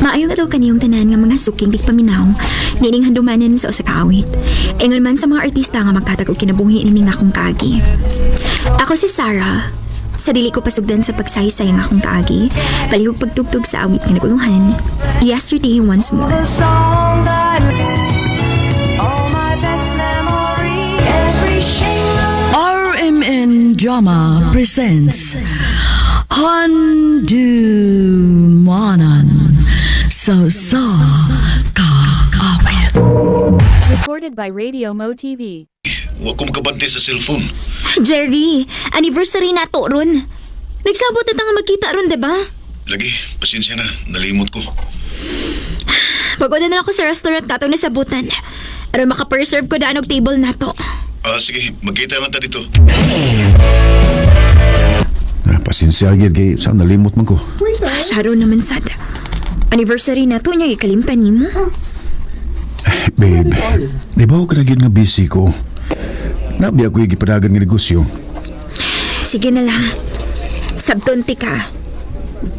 Maayo nga daw kaniyong tanan nga mga suking di paminaw, nining handumanan sa usa ka awit. Ingon man sa mga artista nga magkatag og kinabuhi ni nga akong kaagi. Ako si Sarah. Sa dili ko pasugdan sa pagsaysay nga akong kaagi, palihog pagtugtog sa awit nga naguluhan. Yesterday once more. RMN Drama presents Handumanan Sa Ka Awit. Recorded by Radio Mo TV. Huwag ko makabante sa cellphone. Jerry, anniversary na to ron. Nagsabot na nga magkita ron, diba? Lagi, pasensya na. Nalimot ko. Pagod na ako sa restaurant katong nasabutan. Aron makapreserve ko daan og table na to. Sige, magkita man ta dito. Pasensya agad kay saan nalimot man ko. Saro naman sad. Anniversary na to niya ikalimtan nimo. Babe, di ba ako kanagin nga busy ko? Nabi ako yung gipadagan nga negosyo. Sige na lang. Sabtonti ka.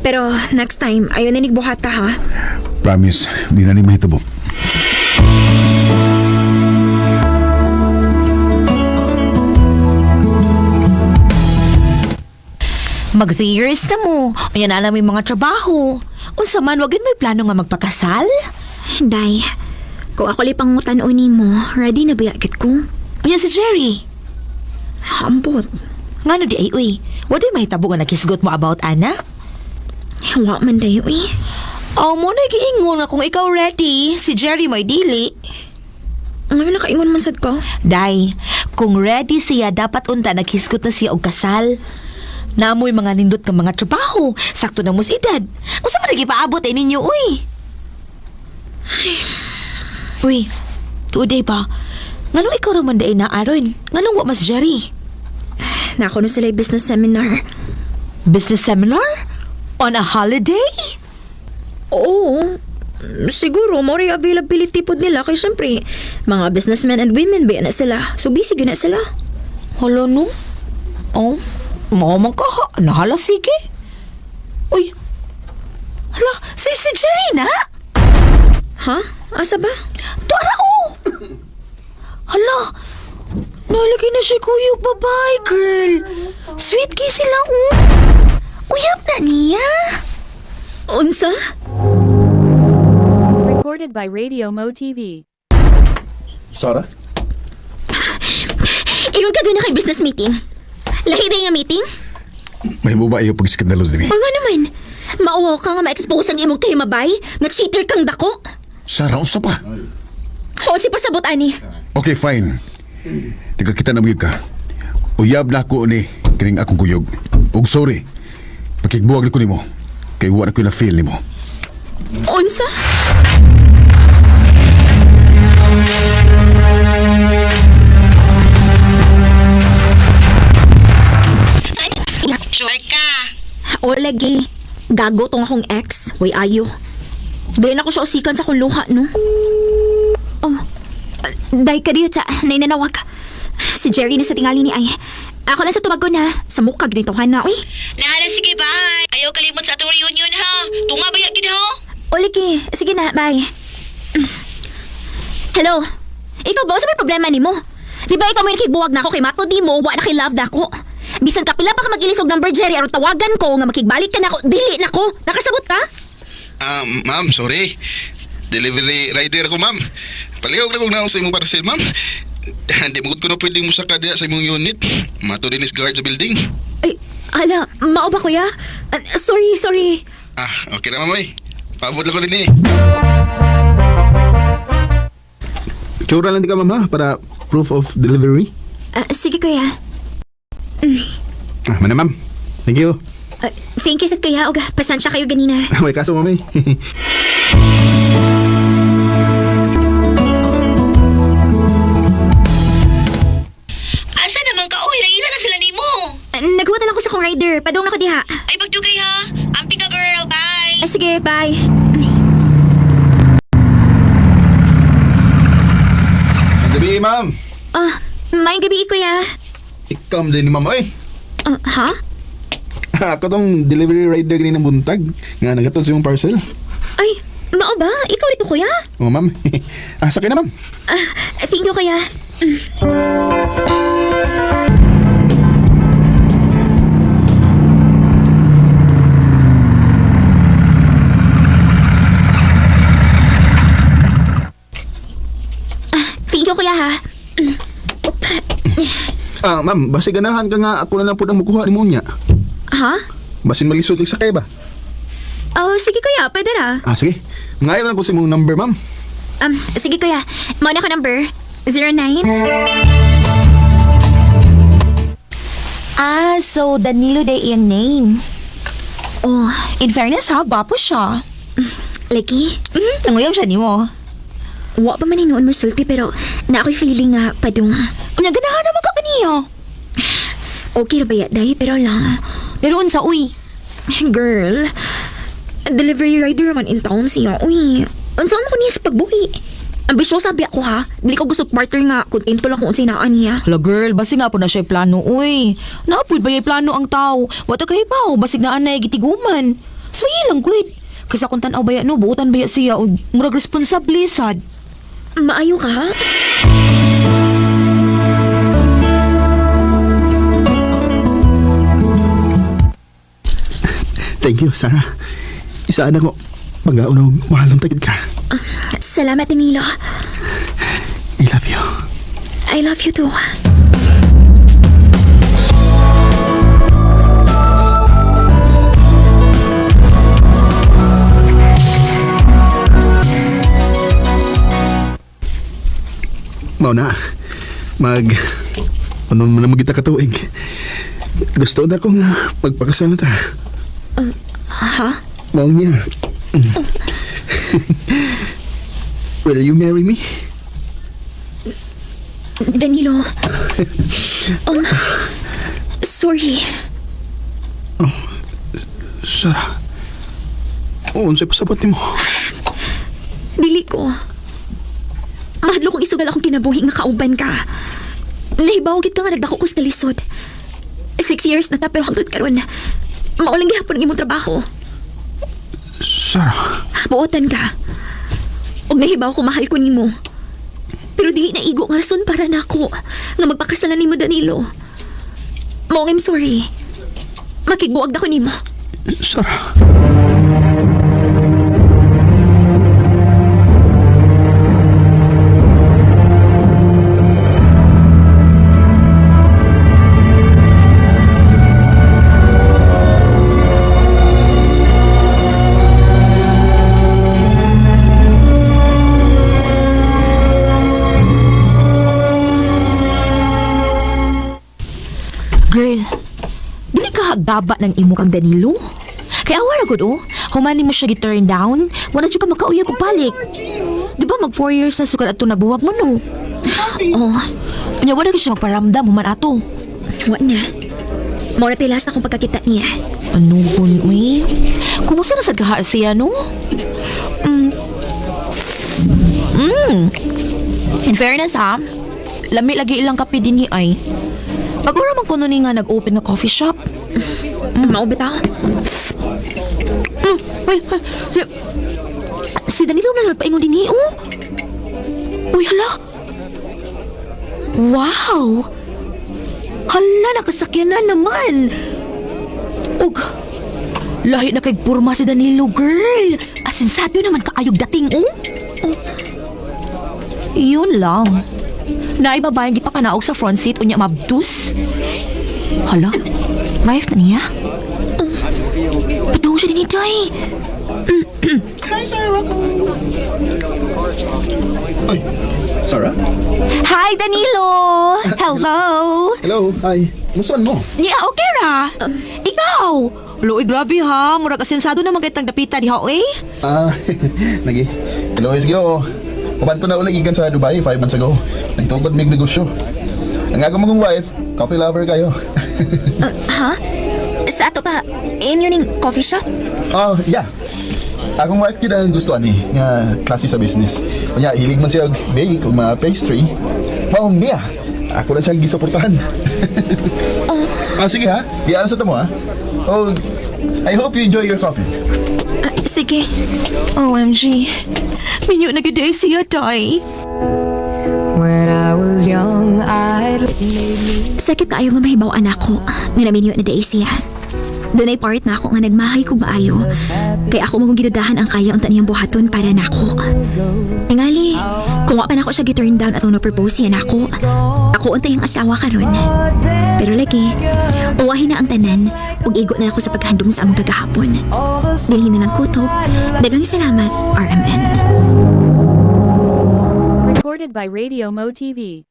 Pero next time, ayaw na nigbuhata ha. Promise, di na ni mahitabo. Mag 3 years na mo. Unya na alam yung mga trabaho. Unsa man, wagin may plano nga magpakasal? Day, kung ako lipang tanon mo, ready na ba yakit ko? Unya si Jerry. Ambot. Ngano di ay, uy. Wadi may tabo nga nakisgot mo about Ana? Wa man dayo eh. Oh, mo na giingon nga kung ikaw ready, si Jerry may dili. Ngayon nakaingon man sad ko. Day, kung ready siya, dapat unta naghisgot na siya og kasal. Namoy mga nindot nga mga trabaho. Sakto na mo sa edad. Unsa man nagipaabot ay ninyo, uy. Uy, tuoday ba? Nganong ikaw raman day na aron? Nganong wa mas Jerry? Nako no sila business seminar. Business seminar? On a holiday? Oo. Siguro, more availability po nila. Kaya syempre, mga businessmen and women ba na sila. So busy na sila. Hala no? Oh, maamang ka ha. Nahala sige. Uy. Hala, si Jerry na? Ha? Asa ba? Dara oh. Hala, nalagay na siya kuyog babae, girl. Sweet kay sila oh. Uyab na niya. Unsa? Recorded by Radio Mo TV. Sarah? Ingon ka doon na kay business meeting. Lahi day nga meeting? May mo ba iyo pag-skandalo din eh? O nga naman. Mauwaw ka nga ma-expose ang imong kayo mabay. Nga cheater kang dako. Sarah, unsa pa? O si pasabot ani. Okay, fine. Tika kita na magig ka. Uyab na ako ni kining akong kuyog. Ug sorry. Pakigbuwag na ko nimo. Kay wa na ko na feel nimo. Unsa? Sure ka. O lagi. Gago tong akong ex. Way ayo. Dahil na ko siya usikan sa kong luha, no? Oh. Dahil ka diyo sa nainanawag. Si Jerry na sa tingali ni ay. Ako lang sa tumagon ha. Sa mukha ginituhan na, uy. Nahala, sige, bye. Ayaw kalimot sa atong reunion, ha? Tunga ba yan, ha? O lagi. Sige na, bye. Hello? Ikaw ba? Sa may problema ni mo? Di ba ikaw may nakigbuwag na ako kay Mato di mo, wa na kay love na ako? Bisan kapila pa ka mag-ilisog number Jerry aron tawagan ko nga makigbalik ka na ako, dili na ko. Nakasabot ka? Ma'am, sorry. Delivery rider ko, ma'am. Palihog na kong naong sa imong parcel, ma'am. Hindi mo ko na pwedeng musaka diya sa imong unit. Mato din is guard sa building. Ay, hala, mao ba kuya? Sorry. Okay na, ma'am, oy. Paabot lang ko din eh. Tsura lang di ka, ma'am, ha? Para proof of delivery. Sige kuya. Mana, ma'am. Thank you. Thank you sa kuya. Og pasensya kayo ganina. May kaso, ma'am, eh. Asa naman ka, uy? Nangita na sila ni mo. Naghuwatan ako sa kong rider. Padong ako diha. Ay, magdugay, ha? Amping ka, girl. Bye. Sige, bye. Gabi, ma'am. May gabi kuya. Ikaw din ni ma'am, eh. Ha? Ako tong delivery rider ganina buntag. Nga nagaton sa yung parcel. Ay, Mao ba? Ikaw dito, kuya? Oo, ma'am. Sakay na, ma'am. Thank you, kuya. Thank you, kuya, ha? Ma'am, basi ganahan ka nga ako na lang po ang makuha ni mo niya. Ha? Basin malisod lang sa kaya ba? Oh, sige, kuya. Pwede na. Sige. Ngayon lang ko sa mong number, ma'am. Sige, kuya. Mauna ko number. 09. So Danilo day iyang name. Oh, In fairness ha, gwapo siya. Lucky. Nanguyam siya ni mo. Wa pa man noon mo sulti pero na ako'y feeling nga padung. Unya ganahan naman ka kaniya. Okay ra ba ya, day? Pero lang. Pero unsa uy? Girl, delivery rider man in town siya. Uy, unsa mo niya sa pagbuhi? Ambisyosa sabi ako ha. Dili ko gusto partner nga kontento lang kung sinaan niya. Hala girl, basig nga po na siya plano uy. Naapod ba yung plano ang tao? Wata kahibaw, basig na anay gitiguman. So ilang gud. Kasi kung tanaw baya no, buutan baya siya o murag responsable sad. Maayo ka ha? Thank you, Sarah. Isaan ako. Pag-aunog, mahal ng tagid ka. Salamat, Danilo. I love you. I love you too. Mao na. Ano mo na magita katuig. Gusto na ko nga magpakasal na ta. Ha? Mao niya. Will you marry me? Danilo. Sorry. Sarah. Unsay pasabot nimo? Dili ko. Mahadlo kong isugal akong kinabuhi nga kauban ka. Nahibaw gid ka nga nagdako ko sa kalisod. 6 years na ta pero hangtod karon. Maulang gihapon ang imong trabaho. Sarah. Buotan ka. Og nahibaw ko mahal ko nimo. Pero dili na igo nga rason para nako nga magpakasalan nimo Danilo. Mao I'm sorry. Makigbuwag na ko nimo. Sarah. Girl, dili ka hagbaba ng imo kang Danilo? Kaya wala gud oh. Humani mo siya gi-turn down, wala jud ka makauyab og balik. Di ba mag 4 years na sukad ato nagbuwag mo no? Oh, Unya wala gyud siya magparamdam human ato. wa na. Mao na tilas na akong pagkakita niya. Ano kun uy? Kumusta na sad ka siya no? In fairness ha, lami lagi ilang kape din ni ay. Pag-ura man kuno ni nga nag-open nga coffee shop. Mao bitaw. Si Danilo na nagpaingon din ni oh. Uy hala. Wow. Hala nakasakyan na naman. Og lahi na kay purma si Danilo girl. Asinsado naman kaayog dating oh. Yun lang. Naibabayan di pa kanaog sa front seat unya mabdus. Hala, wife na niya? Padung siya din ito eh. Ay, Sarah? Hi, Danilo! Hello! Hello, hi. Musuan mo? Yeah, okay ra. Ikaw! Loy, grabe ha. Murag asensado naman kahit nagdapita diha eh. Nagi. Hello, is Ginoo. Papan ko na ulang ikan sa Dubai 5 months ago. Nagtukod mig negosyo. Ang aga mong wife, coffee lover kayo. Ha? Sa ato pa, inyo ning coffee shop? Oh, yeah. Akong wife yun ang gusto ani, nga klase sa business. Kanya, hilig man siya bake o mga pastry. Maong niya, ako na siyang gisuportahan. Sige ha, iyaan sa tamo ha. Oh, I hope you enjoy your coffee. Sige. OMG. Minyo na gid siya, tay. Sakit kaayo nga mahibaw anak ko. Nga naminyo na day siya. Doon ay part na ako nga nagmahay kong maayo. Kaya ako mong gidudahan ang kaya unta niyang buhaton para nako. Tingali, kung wa pa na ako siya gi-turn down at propose siya nako, ako unta yung asawa karon. Pero lagi, uwahin na ang tanan ug igo na ako sa paghandom sa among kagahapon. Dilhin na lang kutob. Daghang salamat, RMN. Recorded by Radio Mo TV.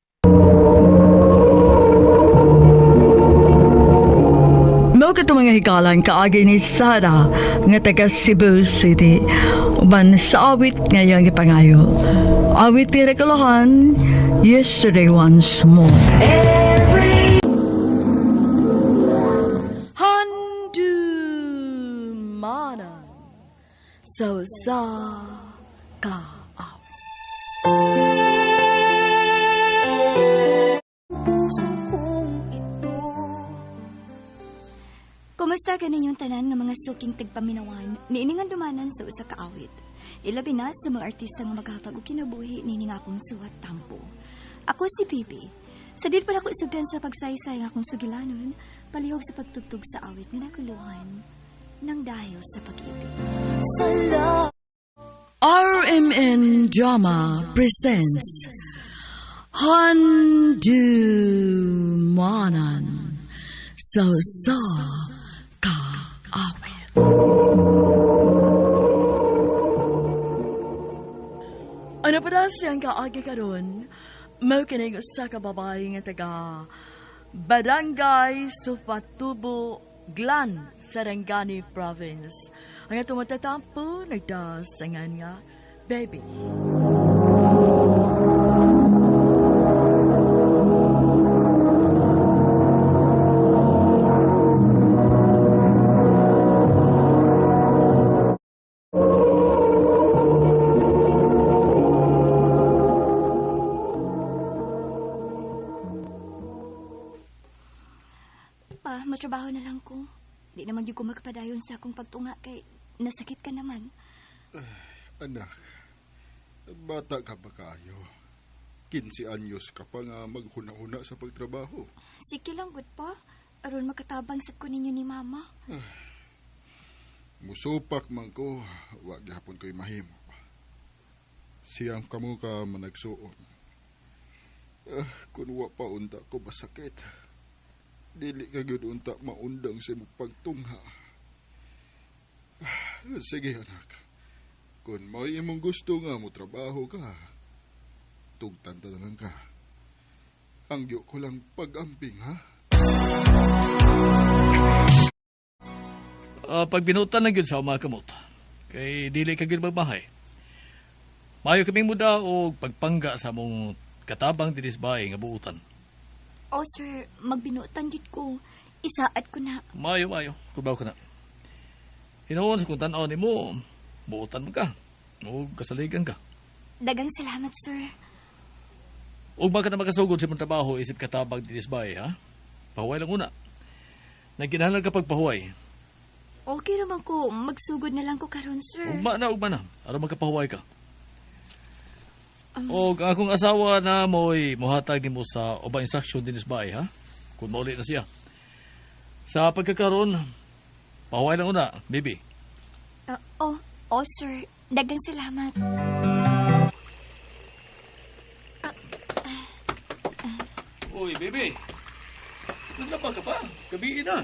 Mao ka mga hikalan kaagi ni Sara nga taga Cebu City. Uban sa awit ngayong ipangayo. Awit ti rekalahan, Yesterday Once More. Handumana so sa ka Kumusta ganin yung tanan nga mga suking tigpaminawan niiningan dumanan sa usa ka awit. Ilabi na sa mga artista nga maghatag og kinabuhi nining akong suwat tampo. Ako si Bibi. Sa dil pala ko isugdan sa pagsaysay nga akong sugilanon, palihog sa pagtugtog sa awit nga naguluhan nang dahil sa pag-ibig. RMN Drama presents Handumanan so sa ka awit. Ano pa daw siyang kaagi karon? Mao kining usa ka babae nga taga Barangay Sufatubo, Glan, Sarangani Province. Ang atong matatampo nagdasangan nga baby. Pa, matrabaho na lang ko. Di naman yung ko magpadayon sa akong pagtunga kay nasakit ka naman. Anak, bata ka pa kayo. 15 anyos ka pa nga maghuna-huna sa pagtrabaho. Sige lang, good pa. Aron makatabang sa ko ninyo ni Mama. Musupak man ko, wag gihapon ko'y mahimo. Siyang kamo ka managsuon. Kung wa pa unta ko masakit, dili ka gyud unta maundang sa imong pagtungha. Sige anak, kung may imong gusto nga mo trabaho ka, tugtan tanan ka. Ang diyo ko lang pag-amping, ha? Pag binutan na gyud sa mga kamot, kay dili ka gyud magbahay. Mayo kaming muda o pagpangga sa mong katabang dinis bahay nga buutan. Oh, sir, magbinutan gid ko. Isaad ko na. Mayo, kubaw ka na. Hinoon sa kung tanaw ni mo, buutan mo ka. O kasaligan ka. Dagang salamat, sir. Ug ba ka na makasugod sa mong trabaho isip katabang dinis bahay, ha? Pahuway lang una. Nagkinahanglan ka pagpahuway. Okay naman ko. Magsugod na lang ko karon, sir. Ugma na. Aron magkapahuway ka. O akong asawa na mo'y muhatag ni mo sa ubang instruction din sa bahay, ha? Kung mauli na siya. Sa pagkakaroon, pahuway lang una, baby. Oh, sir. Dagang salamat. Uy, baby. Naglaba ka pa. Gabi na.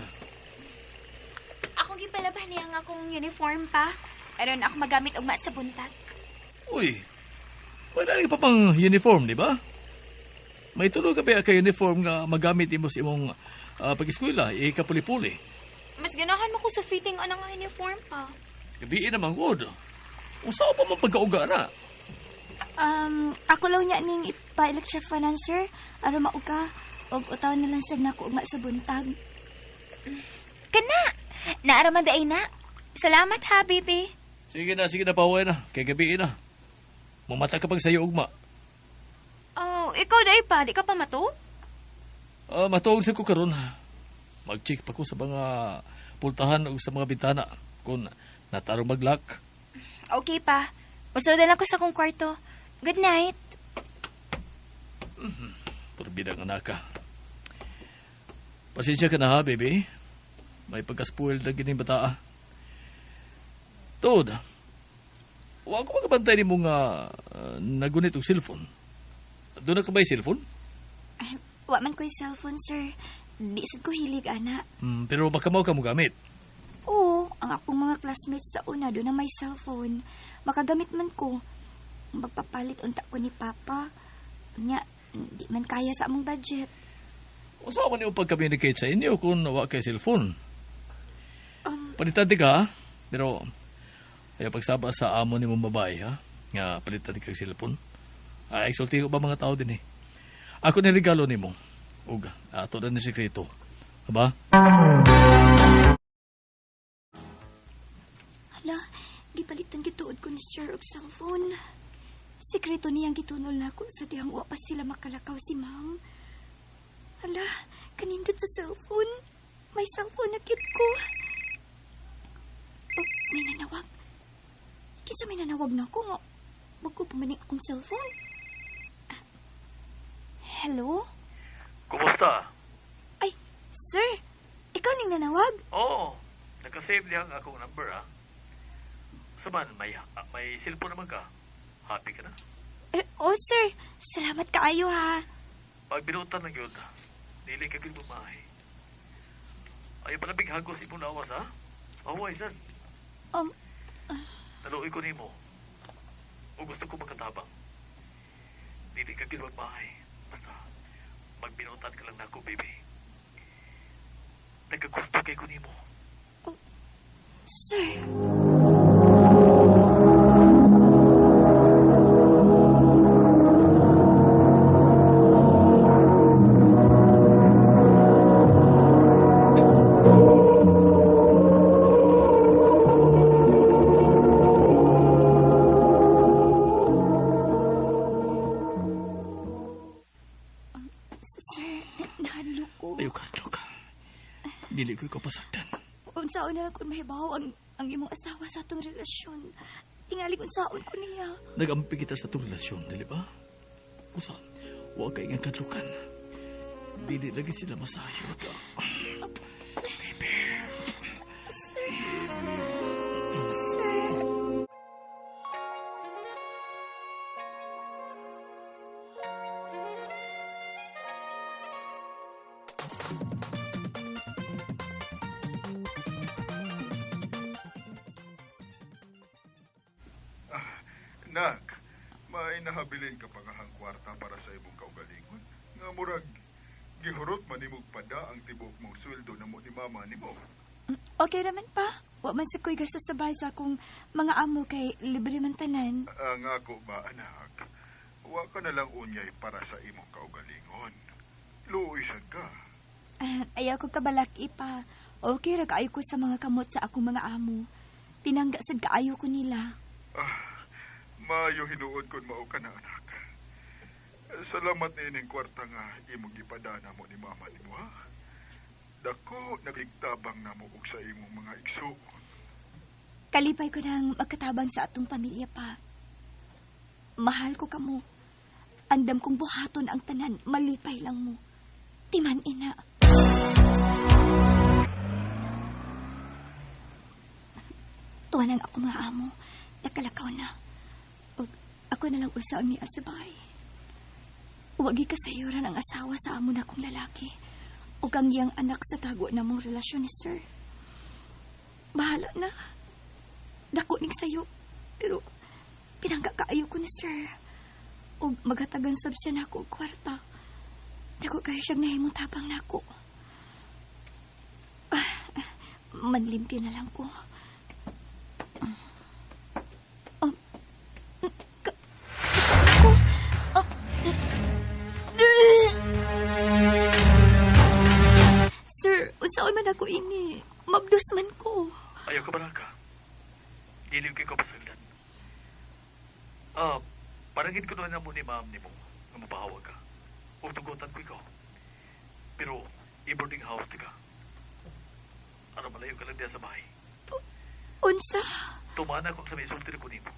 Akong gipalaban niya nga akong uniform pa. Aron ako magamit og sa buntag. Uy, wala pa pang uniform, di ba? May tulog ka pa ka uniform nga magamit mo sa imong pag-eskwela, ikapuli-puli. Mas ganahan mo ko sa fitting anang uniform pa. Gabi naman, good. Kung saan pa man pagkauga na? Ako lang niya ning ipa-electric financer. Aron mauga. Og utaw na lang sad nako ugma sa buntag. Kana! Naaraman daay na. Salamat ha, baby. Sige na, pahuway na. Kay gabi na. Mamata ka pag sa'yo ugma. Oh, ikaw daay pa. Di ka pa matuog? Matuog sa ko karon. Mag-check pa ko sa mga pultahan o sa mga bintana kung natarong mag-lock. Okay pa. Usudan ako sa akong kwarto. Good night. Purbida nga naka. Pasensya ka na ha, baby. May pagka-spoiled na gining bata. Tod, huwag ko magkabantay ni mo nga nagunit og cellphone. Doon na ka ba yung cellphone? Wa man ko'y cellphone, sir. Di sad ko hilig, ana. Pero baka mo gamit. Oo, ang akong mga classmates sa una doon na may cellphone. Makagamit man ko. Magpapalit unta ko ni Papa. Nya, di man kaya sa among budget. O saan man yung pag-communicate sa inyo kung nawa kay cellphone? Palitan di ka, pero ay pagsaba sa amo ni mong babae, ha? Nga palitan di ka cellphone. Exulti ko ba mga tao din eh. Ako niregalo ni mo. Ug, ato na ni sikreto. Aba? Hala, gipalitan gituod ko ni Sir og cellphone. Sikreto niyang gitunol na ako sa dihang wa pa sila makalakaw si Ma'am. Hala, kanindot sa cellphone. May cellphone na cute ko. Oh, may nanawag. Kinsa may nanawag na ako nga. Wag ko pumaning akong cellphone. Hello? Kumusta? Ay, sir. Ikaw ning nanawag? Oo. Nagka-save niya ang akong number, ha? Saman, may cellphone naman ka. Happy ka na? Oh, sir. Salamat kaayo, ha. Pag binutan ng yun, dili ka gilbumahay. Ayaw pa na bighagos ipong nawas, ha? Ahuay, san? Naluoy ko nimo. O gusto ko magkatabang. Dili ka gilbumahay. Basta, magbinutan ka lang na ako, baby. Nagkagusto kay ko nimo. Sir. Sir, nahadlo ko. Ayaw ka, Loka. Dili ko ikaw pasaktan. Unsaon na lang kung mahibaw ang imong asawa sa atong relasyon. Tingali unsaon ko niya. Nagampi kita sa itong relasyon, dili ba? Usa, huwag ka ingang kadlukan. Dili lagi sila masayo ka. Baby. Sir. Nak, may nahabilin ka pa nga hang kwarta para sa imong kaugalingon. Nga murag, gihurot man imong pada ang tibok mong sweldo na mo ni mama ni mo. Okay naman pa. Wa man sa ko'y gasto sa bahay sa akong mga amo kay libre man tanan. Ang ako ba, anak, wa ka na lang unyay para sa imong kaugalingon. Luoy sad ka. Ayaw ko kabalaki pa. Okay ra kaayo ko sa mga kamot sa akong mga amo. Tinangga sad kaayo ko nila. Maayo hinuod kon mao ka na, anak. Salamat na ining kwarta nga imong gipadana mo ni mama ni mo, ha? Dako, nabigtabang na mo og sa imong mga igso. Kalipay ko nang magkatabang sa atong pamilya pa. Mahal ko kamo. Andam kong buhaton ang tanan, malipay lang mo. Timan ina. Tuwanan ako mga amo. Nakalakaw na. O, ako na lang usaon niya sa bahay. Huwag kasayuran ang asawa sa amo na akong lalaki. O ang iyang anak sa tago na mong relasyon ni sir. Bahala na. Dako ning sayo. Pero pinangga kaayo ko ni sir. O magatagan sab siya na ako og kwarta. Dako kayo siyang nahimong tabang na ako. Manlimpi na lang ko. Sir, unsaon man ako ini? Mabdos man ko. Ayaw ka ba ka? Dili ko pasagdan. Parangin ko na mo ni ma'am ni mo na mapahawag ka. O tugutan ko ikaw. Pero, i-boarding house di ka. Ano malayo ka lang diya sa bahay? Unsa? Tumana ko sa may sulti ko nimo.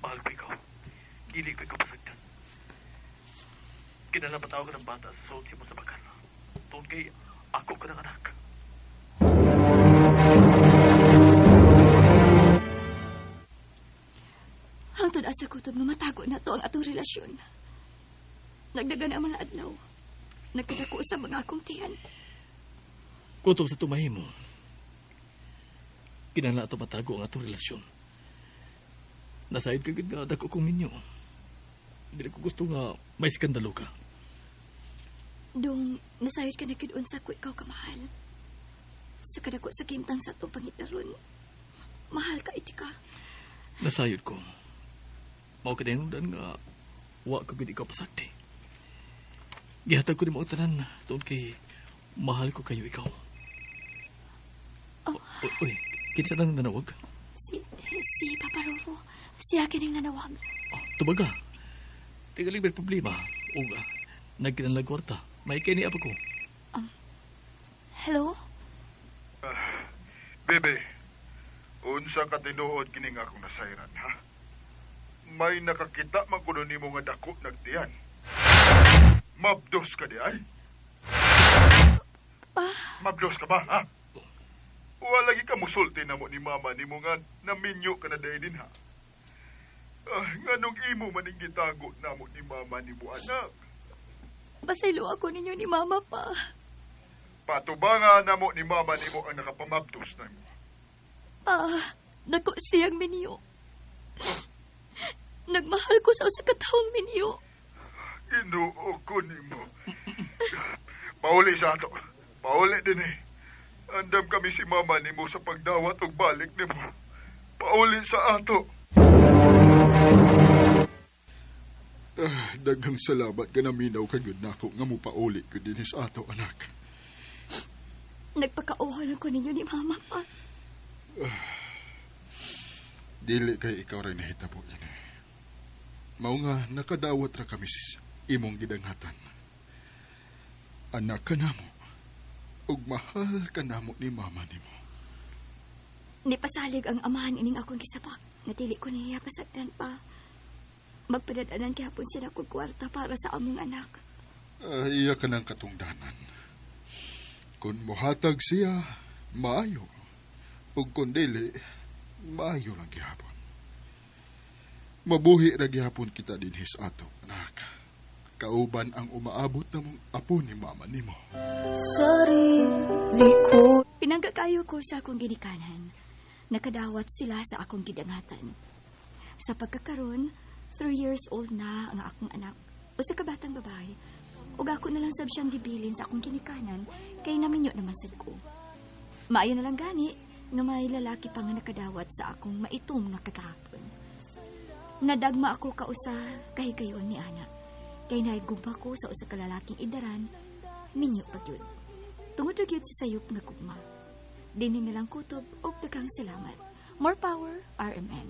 Mahal ko ikaw. Dili ko ikaw pasagdan. Kinalapataw ko ng bata sa sulti mo sa bakal. Doon kay ako ka ng anak. Hangtod asa kutob nga matago na to ang atong relasyon. Nagdagan ang mga adlaw. Nagkadako sa mga akong tiyan. Kutob sa tumahimo. Kinala ito matago ang atong relasyon. Nasayod ka gud nga dako kong ninyo. Hindi ko gusto nga may skandalo ka. Dong, nasayod ka na kidun sa ko ikaw kamahal. Sa kadako sa kintang sa itong pangitaron. Mahal ka iti ka. Nasayod ko. Mao ka dinundan nga wa ka gud ikaw pasagdi. Gihatag ko ni mga tanan doon kay mahal ko kayo ikaw. Uy, kinsa nang nanawag? Si Papa Rufo. Siya kining nanawag. Tubaga. Tigaling may problema. O nagkinanlag kwarta. May kini apa ko. Hello? Bebe, unsa ka tinuod kining akong nasayran, ha? May nakakita man kuno nimo nga dako nagtiyan. Mabdos ka di ay? Mabdos ka ba, ha? Wala lagi ka musulti na mo ni mama ni mo nga naminyo ka na dahi din, ha? Nganong imo maning gitago na mo ni mama ni mo, anak? Pasaylo ako ninyo ni Mama pa. Patubanga na mo ni mama ni mo ang nakapamabdos na mo. Nako siyang minyo. Nagmahal ko sa usa ka taong minyo. Ginoo ko ni mo. Pauli sa ato. Pauli din eh. Andam kami si mama ni mo sa pagdawat o balik ni mo. Pauli sa ato. Daghang salamat ka na minaw kagud nako nga mo pauli ko din sa ato, anak. Nagpakauhalan ko ninyo ni Mama pa. Dili kay ikaw rin nahitabo ini. Mao nga nakadawat ra kami sa imong gidanghatan. Anak ka namo. Ug mahal ka namo ni mama nimo. Ni pasalig ang amahan ining akong gisabak. Natili ko niya pasagdan pa. Magpadadanan kihapon sila kong kwarta para sa among anak. Iya ka ng katungdanan. Kung mohatag siya, maayo. Ug kung dili, maayo lang gihapon. Mabuhi ra gihapon kita dinhis ato, anak. Kauban ang umaabot na mong apo ni mama nimo. Sarili ko. Pinanggakayo ko sa akong ginikanan. Nakadawat sila sa akong gidangatan. Sa pagkakaroon, 3 years old na ang akong anak. O sa kabatang babae. Ug ako na lang sab siyang gibilin sa akong ginikanan kay naminyo naman sad ko. Maayo na lang gani nga may lalaki pa nga nakadawat sa akong maitom nga kagahapon. Nadagma ako kausa kay gayon ni anak. Kay naigugma ko sa usa ka lalaking idaran, minyo pagyud. Tungod ra gyud sa sayop nga gugma. Dinhi nilang kutob og daghang salamat. More power, RMN.